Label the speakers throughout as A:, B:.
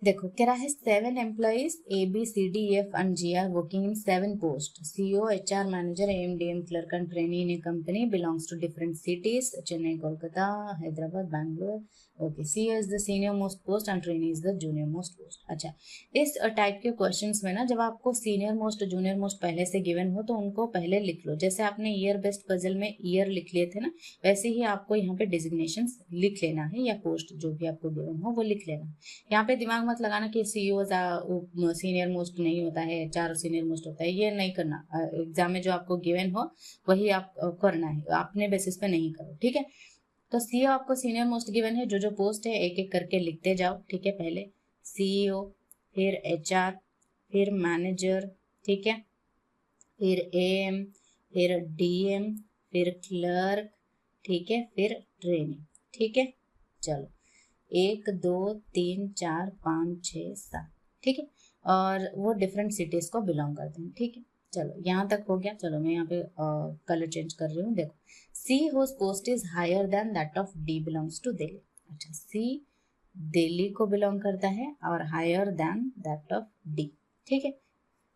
A: देखो कह रहा है 7 employees ABCDEF and G are working in 7 posts. CEO, HR manager, AMDM clerk and trainee in a company belongs to different cities: Chennai, Kolkata, Hyderabad, Bangalore. Okay, CEO is the senior most post and trainee is the junior most post. अच्छा, इस type के questions में ना जब आपको senior most junior most पहले से given हो तो उनको पहले लिख लो। जैसे आपने ईयर बेस्ड पजल में ईयर लिख लिए थे ना, वैसे ही आपको यहाँ पे डिजिग्नेशंस लिख लेना है या पोस्ट जो भी आपको गिवन हो वो लिख लेना है। यहाँ पे दिमाग मत लगाना कि सीईओ सीनियर मोस्ट नहीं होता है, HR सीनियर मोस्ट होता है, ये नहीं करना। एग्जाम में जो आपको गिवन हो वही आप करना है, अपने बेसिस पे नहीं करो, ठीक है। तो सीईओ आपको सीनियर मोस्ट गिवन है, जो पोस्ट है एक एक करके लिखते जाओ, ठीक है। पहले सीईओ, फिर HR, फिर मैनेजर, ठीक है, फिर AM, फिर DM, फिर क्लर्क, ठीक है, फिर ट्रेनिंग, ठीक है। चलो 1 2 3 4 5 6 7, ठीक है। और वो डिफरेंट सिटीज को बिलोंग करते हैं, ठीक है। चलो यहाँ तक हो गया। चलो मैं यहाँ पे कलर चेंज कर रही हूँ। देखो C whose post is higher than that of D belongs to Delhi. अच्छा, सी दिल्ली को बिलोंग करता है और higher than that of D, ठीक है।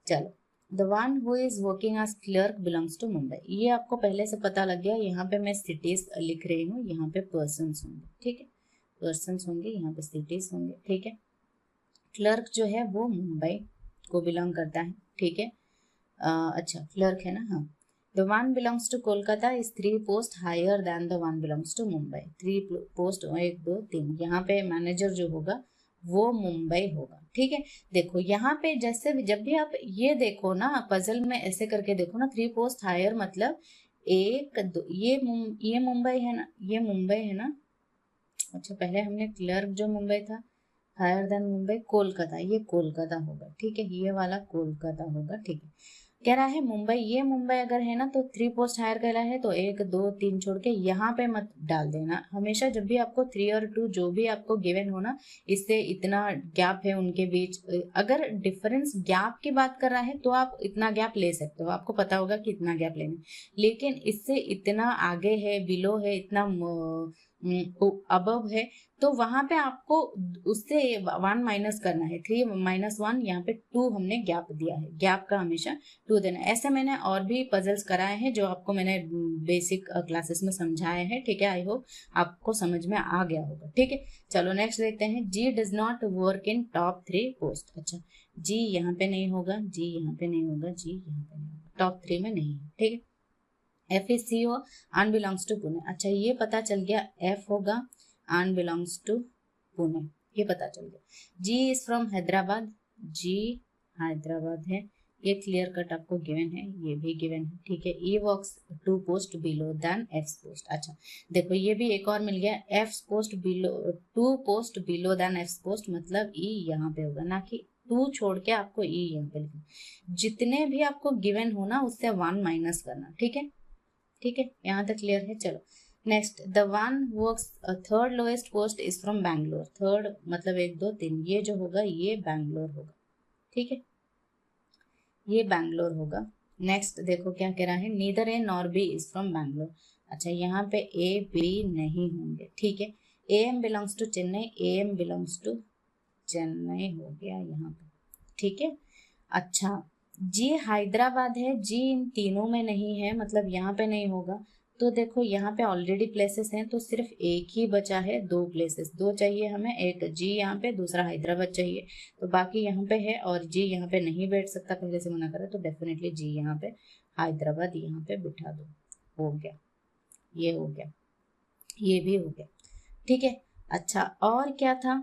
A: चलो the one who is working as clerk belongs to Mumbai, ये आपको पहले से पता लग गया। यहाँ पे मैं सिटीज लिख रही हूँ, यहाँ पे पर्सन्स होंगे, ठीक है, पर्सन्स होंगे, यहाँ पे सिटीज होंगे, ठीक है। क्लर्क जो है वो मुंबई को बिलोंग करता है, ठीक है। अच्छा क्लर्क है ना, हाँ। The one belongs to Kolkata is 3 post higher than the one belongs to Mumbai. 3 post 1 2 3, यहाँ पे मैनेजर जो होगा वो मुंबई होगा, ठीक है। देखो यहाँ पे जैसे जब भी आप ये देखो ना पजल में ऐसे करके देखो ना, 3 पोस्ट हायर मतलब 1 2, ये मुंबई है ना, ये मुंबई है ना। अच्छा पहले हमने क्लर्क जो मुंबई था, हायर देन मुंबई, कोलकाता, ये कोलकाता होगा, ठीक है, ये वाला कोलकाता होगा, ठीक है। कह रहा है मुंबई, ये मुंबई अगर है ना तो 3 पोस्ट हायर कहला है, तो 1 2 3 छोड़ के यहाँ पे मत डाल देना। हमेशा जब भी आपको 3 और 2 जो भी आपको गिवन हो ना, इससे इतना गैप है उनके बीच, अगर डिफरेंस गैप की बात कर रहा है तो आप इतना गैप ले सकते हो, आपको पता होगा कि इतना गैप लेना। लेकिन इससे इतना आगे है, बिलो है, इतना अबव है, तो वहां पे आपको उससे 1 माइनस करना है। 3 - 1, यहाँ पे 2 हमने गैप दिया है, गैप का हमेशा 2 देना। ऐसे मैंने और भी पजल्स कराए हैं जो आपको मैंने बेसिक क्लासेस में समझाए हैं, ठीक है। आई होप आपको समझ में आ गया होगा, ठीक है। चलो नेक्स्ट देखते हैं। G does not work in top 3 post. अच्छा, जी यहाँ पे नहीं होगा, जी यहाँ पे नहीं होगा, जी यहाँ पे नहीं होगा, टॉप 3 में नहीं है, ठीक है। F is CO and belongs to Pune. अच्छा ये पता चल गया, F होगा and belongs to पुणे, ये पता चल गया। G is from Hyderabad, G Hyderabad है, ये क्लियर कट आपको गिवन है, ये भी गिवन है, ठीक है। E works 2 post below than F post। अच्छा देखो ये भी एक और मिल गया, F post below 2 post below than F post, मतलब E यहाँ पे होगा, ना कि 2 छोड़ के आपको E यहाँ पे लिखना। जितने भी आपको गिवन हो ना उससे 1 माइनस करना, ठीक है, ठीक है। यहाँ तक क्लियर है। चलो next, the one works third lowest post is from Bangalore. Third मतलब 1 2 3, ये जो होगा ये बैंगलोर होगा, ठीक है, ये बैंगलोर होगा। नेक्स्ट देखो क्या कह रहा है, neither A nor be is from Bangalore. अच्छा यहाँ पे ए बी नहीं होंगे, ठीक है। AM belongs to Chennai, AM belongs to Chennai हो गया यहाँ पे, ठीक है। अच्छा जी हैदराबाद है, जी इन तीनों में नहीं है, मतलब यहाँ पे नहीं होगा। तो देखो यहाँ पे ऑलरेडी प्लेसेस हैं, तो सिर्फ एक ही बचा है, 2 प्लेसेस, 2 चाहिए हमें, एक जी यहाँ पे, दूसरा हैदराबाद चाहिए। तो बाकी यहाँ पे है और जी यहाँ पे नहीं बैठ सकता, पहले से मना करे, तो डेफिनेटली जी यहाँ पे, हैदराबाद यहाँ पे बिठा दो, हो गया, ये हो गया, ये भी हो गया, ठीक है। अच्छा और क्या था,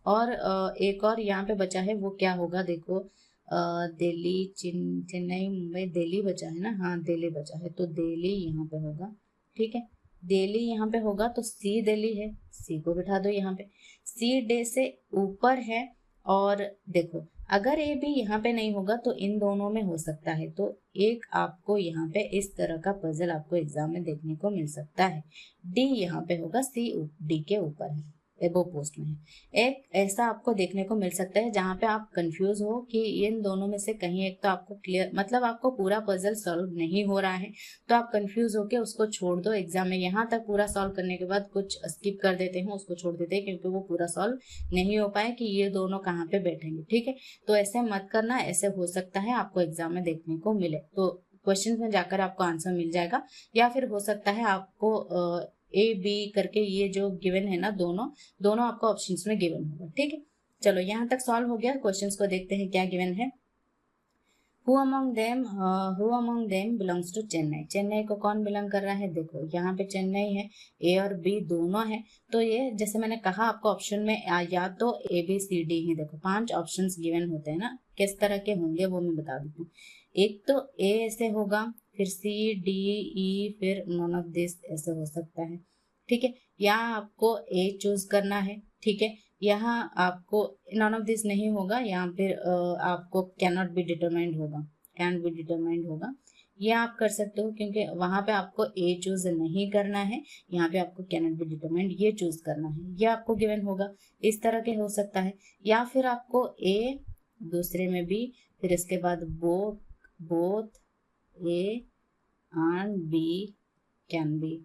A: और एक और यहाँ पे बचा है, वो क्या होगा देखो, दिल्ली चेन्नई मुंबई, दिल्ली बचा है ना, हाँ दिल्ली बचा है, तो दिल्ली यहाँ पे होगा, ठीक है। दिल्ली यहाँ पे होगा तो सी दिल्ली है, सी को बिठा दो यहाँ पे, सी डे से ऊपर है। और देखो अगर ए भी यहाँ पे नहीं होगा तो इन दोनों में हो सकता है, तो एक आपको यहाँ पे इस तरह का पजल आपको एग्जाम में देखने को मिल सकता है। डी यहाँ पे होगा, सी डी के ऊपर है, एबो पोस्ट में है। एक ऐसा आपको देखने को मिल सकता है जहां पे आप कंफ्यूज हो कि इन दोनों में से कहीं एक तो आपको क्लियर, मतलब आपको पूरा पजल सॉल्व नहीं हो रहा है, तो आप कंफ्यूज होके उसको छोड़ दो। एग्जाम में यहाँ तक पूरा सॉल्व करने के बाद कुछ स्किप कर देते हैं, उसको छोड़ देते हैं क्योंकि वो पूरा सॉल्व नहीं हो पाए कि ये दोनों कहाँ पे बैठेंगे। ठीक है, तो ऐसे मत करना, ऐसे हो सकता है आपको एग्जाम में देखने को मिले। तो क्वेश्चन में जाकर आपको आंसर मिल जाएगा, या फिर हो सकता है आपको ए बी करके ये जो गिवन है ना, दोनों दोनों आपको ऑप्शंस में गिवन होगा। ठीक है, चलो यहाँ तक सॉल्व हो गया। क्वेश्चंस को देखते हैं क्या गिवन है। Who among them belongs to Chennai. Chennai को कौन बिलोंग कर रहा है, देखो यहाँ पे चेन्नई है, ए और बी दोनों है। तो ये जैसे मैंने कहा आपको ऑप्शन में या तो ए बी सी डी ही, देखो 5 ऑप्शंस गिवन होते हैं ना, किस तरह के होंगे वो मैं बता देती हूँ। एक तो ए ऐसे होगा, फिर सी डी ई, फिर नॉन ऑफ दिस ऐसे हो सकता है। ठीक है, यहाँ आपको ए चूज करना है। ठीक है, यहाँ आपको नॉन ऑफ दिस नहीं होगा, यहाँ फिर आपको कैनॉट बी डिटरमाइंड होगा, कैन बी डिटरमाइंड होगा। ये आप कर सकते हो क्योंकि वहां पे आपको ए चूज नहीं करना है, यहाँ पे आपको कैनॉट बी डिटरमाइंड ये चूज करना है, ये आपको गिवन होगा। इस तरह के हो सकता है, या फिर आपको ए, दूसरे में बी, फिर इसके बाद both A and B can be,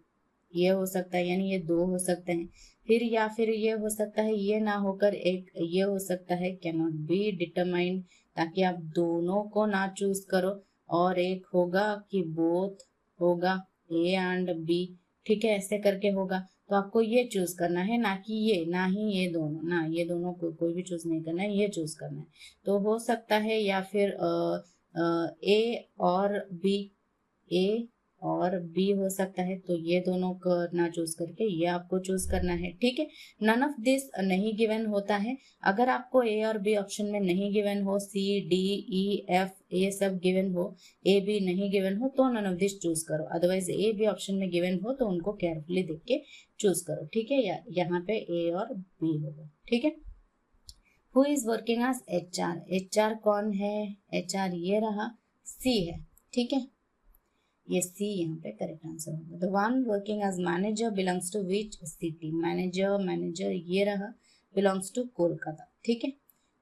A: ये हो सकता है, यानी ये 2 हो सकते हैं। फिर या फिर ये हो सकता है ये ना होकर एक ये हो सकता है कैनॉट बी डिटरमाइंड, ताकि आप दोनों को ना चूज करो। और एक होगा कि बोथ होगा ए एंड बी। ठीक है, ऐसे करके होगा, तो आपको ये चूज करना है, ना कि ये, ना ही ये दोनों, ना ये दोनों को कोई भी चूज नहीं करना है, ये चूज करना है। तो हो सकता है या फिर ए और बी, ए और बी हो सकता है, तो ये दोनों को ना चूज करके ये आपको चूज करना है। ठीक है, नन ऑफ दिस नहीं गिवन होता है। अगर आपको ए और बी ऑप्शन में नहीं गिवन हो, सी डी ई एफ ये सब गिवन हो, ए बी नहीं गिवन हो, तो नन ऑफ दिस चूज करो। अदरवाइज ए बी ऑप्शन में गिवन हो तो उनको केयरफुली देख के चूज करो। ठीक है, यहाँ पे ए और बी होगा। ठीक है, who is working as HR आर। एच आर कौन है, एच आर ये रहा, सी है। ठीक है, ये सी यहाँ पे करेक्ट आंसर होगा। The one working as manager belongs to which city. Manager ये रहा, बिलोंग्स टू कोलकाता। ठीक है,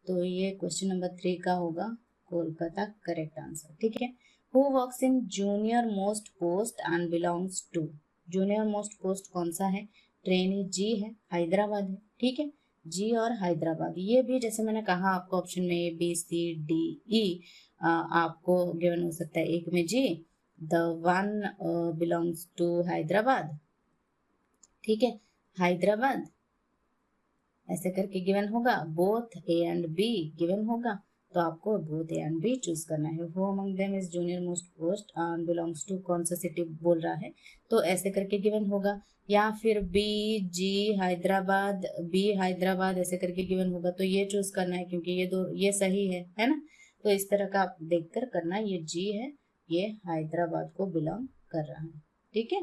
A: तो ये क्वेश्चन नंबर 3 का होगा, कोलकाता करेक्ट आंसर। ठीक है, who works in junior most post and belongs to. Junior most post कौन सा है, ट्रेनी जी है, हैदराबाद है। ठीक है, जी और हैदराबाद, ये भी जैसे मैंने कहा आपको ऑप्शन में A B C D E आपको गिवन हो सकता है। एक में जी, the one belongs to Hyderabad. ठीक है, हैदराबाद ऐसे करके गिवन होगा। Both A and B given होगा, तो आपको both A and B choose करना है। Who among them is junior most post and belongs to, कौन सा सिटी बोल रहा है, तो ऐसे करके गिवन होगा। या फिर बी जी हैदराबाद, बी हैदराबाद ऐसे करके गिवन होगा, तो ये चूज करना है क्योंकि ये दो ये सही है ना। तो इस तरह का आप देखकर करना, ये जी है, ये हैदराबाद को बिलोंग कर रहा है। ठीक है,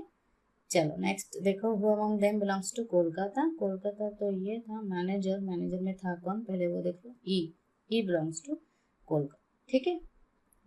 A: चलो नेक्स्ट देखो, who among them belongs to Kolkata. Kolkata तो ये था, मैनेजर में था कौन, पहले वो देखो, ई बिलोंग्स टू कोलकाता। ठीक है,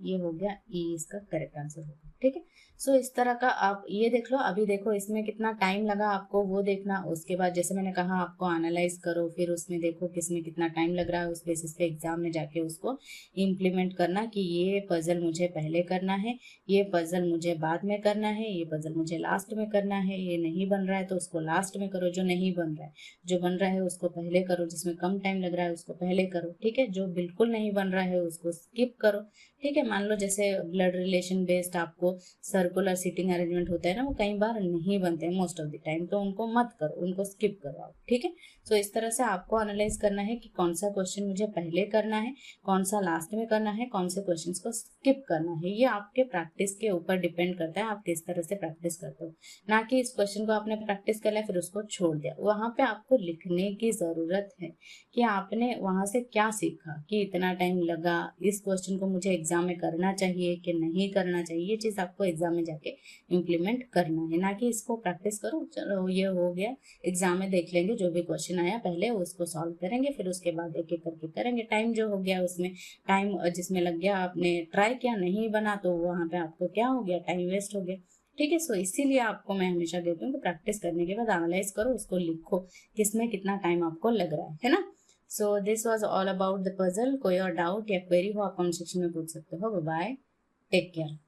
A: ये हो गया ई, इसका करेक्ट आंसर होगा। ठीक है, सो इस तरह का आप ये देख लो। अभी देखो इसमें कितना टाइम लगा आपको वो देखना, उसके बाद जैसे मैंने कहा आपको एनालाइज करो, फिर उसमें देखो किसमें कितना टाइम लग रहा है, उस बेसिस पे एग्जाम में जाके उसको इम्प्लीमेंट करना कि ये पजल मुझे पहले करना है, ये पजल मुझे बाद में करना है, ये पजल मुझे लास्ट में करना है। ये नहीं बन रहा है तो उसको लास्ट में करो, जो नहीं बन रहा है, जो बन रहा है उसको पहले करो, जिसमें कम टाइम लग रहा है उसको पहले करो। ठीक है, जो बिल्कुल नहीं बन रहा है उसको स्किप करो। ठीक है, मान लो जैसे ब्लड रिलेशन बेस्ड आपको सर्कुलर सीटिंग अरेंजमेंट होता है ना, वो कई बार नहीं बनते हैं मोस्ट ऑफ द टाइम, तो उनको मत करो, उनको स्किप करो आप। ठीक है, तो इस तरह से आपको एनालाइज करना है कि कौन सा क्वेश्चन मुझे पहले करना है, कौन सा लास्ट में करना है, कौन से क्वेश्चन को स्किप करना है। ये आपके प्रैक्टिस के ऊपर डिपेंड करता है, आप किस तरह से प्रैक्टिस करते हो। ना कि इस क्वेश्चन को आपने प्रैक्टिस कर लिया फिर उसको छोड़ दिया। वहां पे आपको लिखने की जरूरत है कि आपने वहां से क्या सीखा, कि इतना टाइम लगा, इस क्वेश्चन को मुझे एग्जाम में करना चाहिए कि नहीं करना चाहिए, ये चीज आपको एग्जाम में जाके इम्प्लीमेंट करना है। ना कि इसको प्रैक्टिस करो, चलो ये हो गया, एग्जाम में देख लेंगे, जो भी क्वेश्चन आया पहले उसको सॉल्व करेंगे, फिर उसके बाद एक एक करके करेंगे। टाइम जो हो गया उसमें, टाइम जिसमें लग गया, आपने ट्राई किया नहीं बना तो वहां पे आपको क्या हो गया, टाइम वेस्ट हो गया। ठीक है। सो इसीलिए आपको मैं हमेशा कहती हूँ कि प्रैक्टिस करने के बाद एनालाइज करो, उसको लिखो किसमें कितना टाइम आपको लग रहा है ना। So this was all about the puzzle. कोई और डाउट या क्वेरी हो आप कमेंट सेक्शन में पूछ सकते हो। Bye, take care.